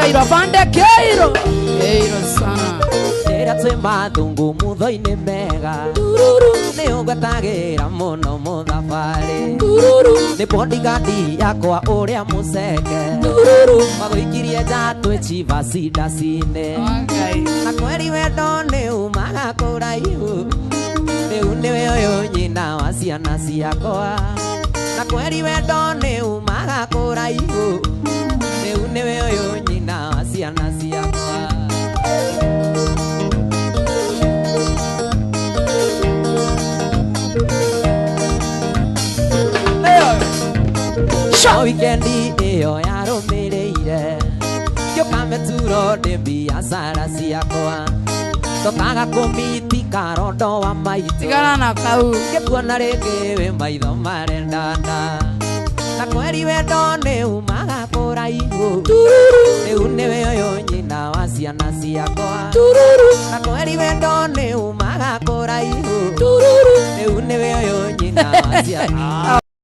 Keiro bande Keiro sana. Era twema thungu mutho-ini mega. Ni ungwetagira muno muthabari. Ni bodyguard yakwa uria muceke. Magwikirie njatwe chiva cindacine. Na kweri wendo ni umaga kuraihu. Riu niwe uyu nyina wa ciana ciakwa. Na kweri wendo ni umaga kuraihu. Riu niwe uyu nyina wa ciana ciakwa. Wikendi iyo yarumireire Gioka meturo ni biacara ciakwa Tokaga kumitika rondo wa maitu Tigana na kau Gikuona ringi wi maitho marendana Na kweri wendo ni umaga kuraihu Riu niwe uyu nyina wa ciana ciakwa Na kweri wendo ni umaga kuraihu Riu niwe uyu nyina wa ciana